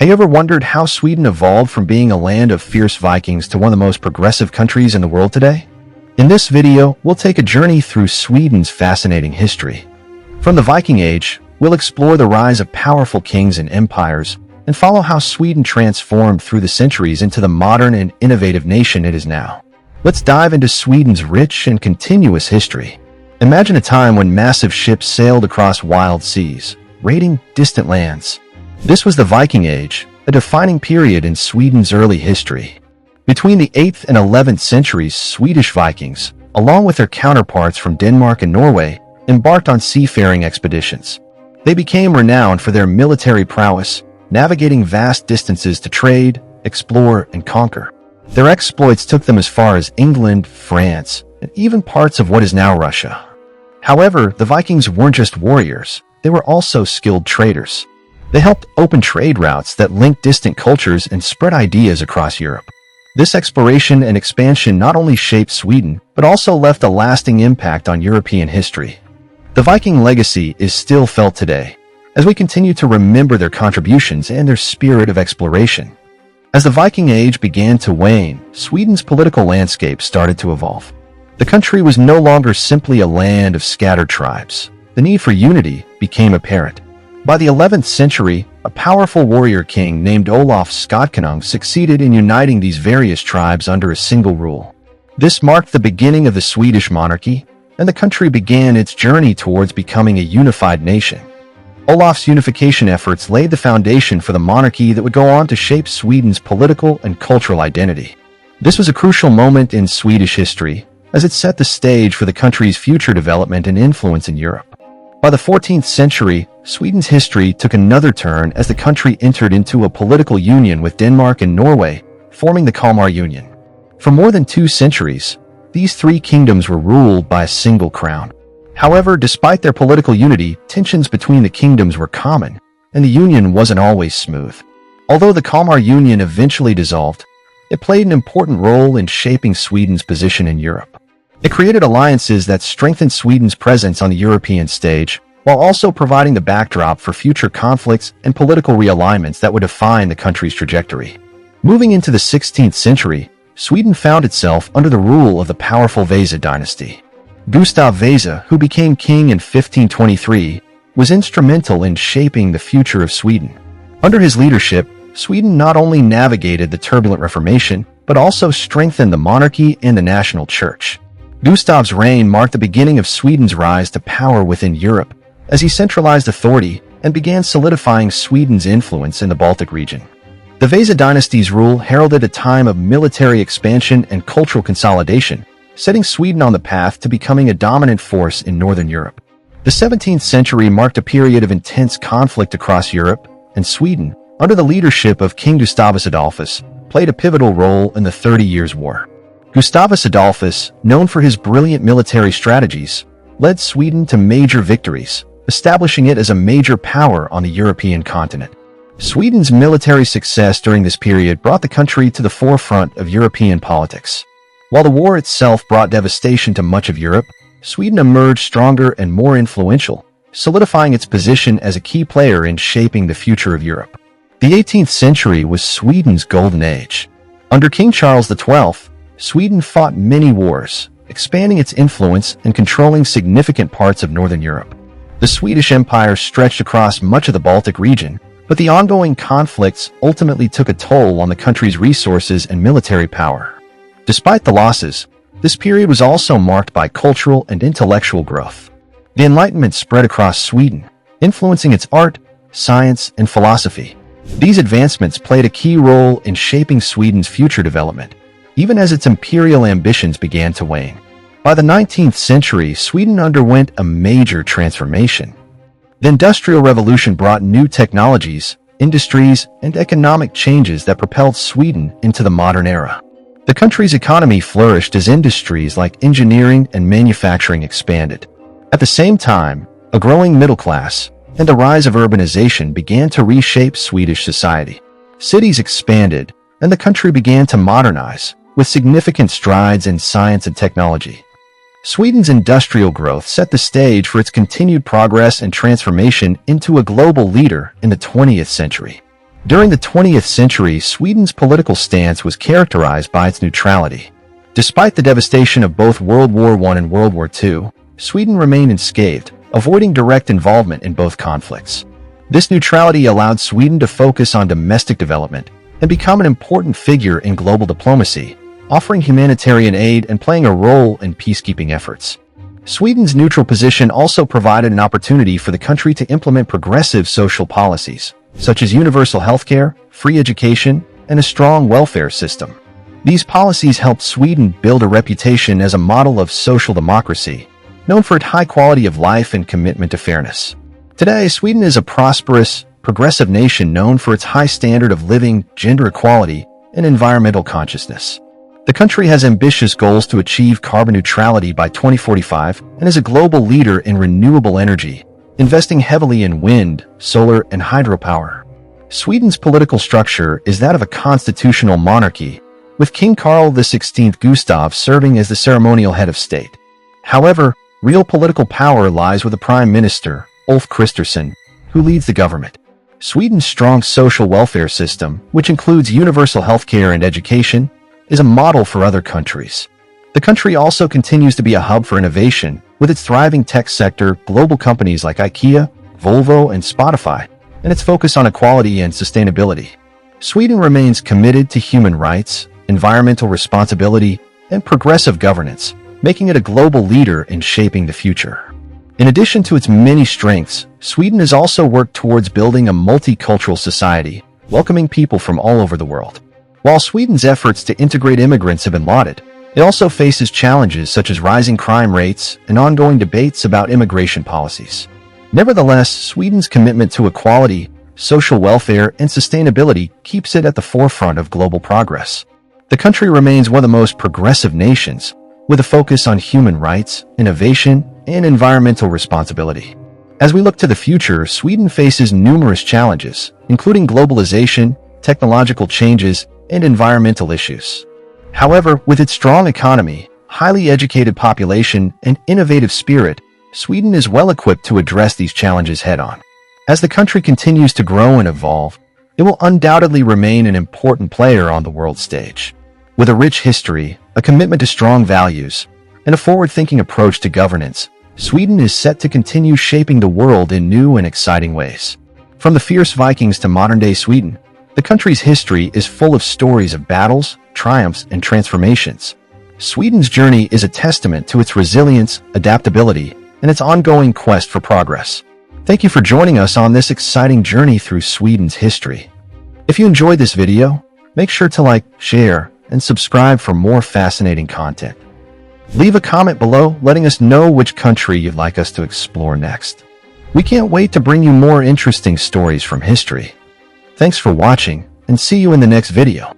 Have you ever wondered how Sweden evolved from being a land of fierce Vikings to one of the most progressive countries in the world today? In this video, we'll take a journey through Sweden's fascinating history. From the Viking Age, we'll explore the rise of powerful kings and empires, and follow how Sweden transformed through the centuries into the modern and innovative nation it is now. Let's dive into Sweden's rich and continuous history. Imagine a time when massive ships sailed across wild seas, raiding distant lands. This was the Viking Age, a defining period in Sweden's early history. Between the 8th and 11th centuries, Swedish Vikings, along with their counterparts from Denmark and Norway, embarked on seafaring expeditions. They became renowned for their military prowess, navigating vast distances to trade, explore, and conquer. Their exploits took them as far as England, France, and even parts of what is now Russia. However, the Vikings weren't just warriors, they were also skilled traders. They helped open trade routes that linked distant cultures and spread ideas across Europe. This exploration and expansion not only shaped Sweden, but also left a lasting impact on European history. The Viking legacy is still felt today, as we continue to remember their contributions and their spirit of exploration. As the Viking Age began to wane, Sweden's political landscape started to evolve. The country was no longer simply a land of scattered tribes. The need for unity became apparent. By the 11th century, a powerful warrior king named Olaf Skotkonung succeeded in uniting these various tribes under a single rule. This marked the beginning of the Swedish monarchy, and the country began its journey towards becoming a unified nation. Olaf's unification efforts laid the foundation for the monarchy that would go on to shape Sweden's political and cultural identity. This was a crucial moment in Swedish history, as it set the stage for the country's future development and influence in Europe. By the 14th century, Sweden's history took another turn as the country entered into a political union with Denmark and Norway, forming the Kalmar Union. For more than 2 centuries, these 3 kingdoms were ruled by a single crown. However, despite their political unity, tensions between the kingdoms were common, and the union wasn't always smooth. Although the Kalmar Union eventually dissolved, it played an important role in shaping Sweden's position in Europe. It created alliances that strengthened Sweden's presence on the European stage, while also providing the backdrop for future conflicts and political realignments that would define the country's trajectory. Moving into the 16th century, Sweden found itself under the rule of the powerful Vasa dynasty. Gustav Vasa, who became king in 1523, was instrumental in shaping the future of Sweden. Under his leadership, Sweden not only navigated the turbulent Reformation, but also strengthened the monarchy and the national church. Gustav's reign marked the beginning of Sweden's rise to power within Europe, as he centralized authority and began solidifying Sweden's influence in the Baltic region. The Vasa dynasty's rule heralded a time of military expansion and cultural consolidation, setting Sweden on the path to becoming a dominant force in Northern Europe. The 17th century marked a period of intense conflict across Europe, and Sweden, under the leadership of King Gustavus Adolphus, played a pivotal role in the 30 Years' War. Gustavus Adolphus, known for his brilliant military strategies, led Sweden to major victories, establishing it as a major power on the European continent. Sweden's military success during this period brought the country to the forefront of European politics. While the war itself brought devastation to much of Europe, Sweden emerged stronger and more influential, solidifying its position as a key player in shaping the future of Europe. The 18th century was Sweden's golden age. Under King Charles XII, Sweden fought many wars, expanding its influence and controlling significant parts of Northern Europe. The Swedish Empire stretched across much of the Baltic region, but the ongoing conflicts ultimately took a toll on the country's resources and military power. Despite the losses, this period was also marked by cultural and intellectual growth. The Enlightenment spread across Sweden, influencing its art, science, and philosophy. These advancements played a key role in shaping Sweden's future development, even as its imperial ambitions began to wane. By the 19th century, Sweden underwent a major transformation. The Industrial Revolution brought new technologies, industries, and economic changes that propelled Sweden into the modern era. The country's economy flourished as industries like engineering and manufacturing expanded. At the same time, a growing middle class and the rise of urbanization began to reshape Swedish society. Cities expanded, and the country began to modernize, with significant strides in science and technology. Sweden's industrial growth set the stage for its continued progress and transformation into a global leader in the 20th century. During the 20th century, Sweden's political stance was characterized by its neutrality. Despite the devastation of both World War I and World War II, Sweden remained unscathed, avoiding direct involvement in both conflicts. This neutrality allowed Sweden to focus on domestic development and become an important figure in global diplomacy, offering humanitarian aid and playing a role in peacekeeping efforts. Sweden's neutral position also provided an opportunity for the country to implement progressive social policies, such as universal healthcare, free education, and a strong welfare system. These policies helped Sweden build a reputation as a model of social democracy, known for its high quality of life and commitment to fairness. Today, Sweden is a prosperous, progressive nation known for its high standard of living, gender equality, and environmental consciousness. The country has ambitious goals to achieve carbon neutrality by 2045 and is a global leader in renewable energy, investing heavily in wind, solar, and hydropower. Sweden's political structure is that of a constitutional monarchy, with King Carl XVI Gustav serving as the ceremonial head of state. However, real political power lies with the Prime Minister, Ulf Kristersson, who leads the government. Sweden's strong social welfare system, which includes universal healthcare and education, is a model for other countries. The country also continues to be a hub for innovation, with its thriving tech sector, global companies like IKEA, Volvo, and Spotify, and its focus on equality and sustainability. Sweden remains committed to human rights, environmental responsibility, and progressive governance, making it a global leader in shaping the future. In addition to its many strengths, Sweden has also worked towards building a multicultural society, welcoming people from all over the world. While Sweden's efforts to integrate immigrants have been lauded, it also faces challenges such as rising crime rates and ongoing debates about immigration policies. Nevertheless, Sweden's commitment to equality, social welfare, and sustainability keeps it at the forefront of global progress. The country remains one of the most progressive nations, with a focus on human rights, innovation, and environmental responsibility. As we look to the future, Sweden faces numerous challenges, including globalization, technological changes, and environmental issues. However, with its strong economy, highly educated population, and innovative spirit, Sweden is well equipped to address these challenges head-on. As the country continues to grow and evolve, it will undoubtedly remain an important player on the world stage. With a rich history, a commitment to strong values, and a forward-thinking approach to governance, Sweden is set to continue shaping the world in new and exciting ways. From the fierce Vikings to modern-day Sweden, the country's history is full of stories of battles, triumphs, and transformations. Sweden's journey is a testament to its resilience, adaptability, and its ongoing quest for progress. Thank you for joining us on this exciting journey through Sweden's history. If you enjoyed this video, make sure to like, share, and subscribe for more fascinating content. Leave a comment below letting us know which country you'd like us to explore next. We can't wait to bring you more interesting stories from history. Thanks for watching, and see you in the next video.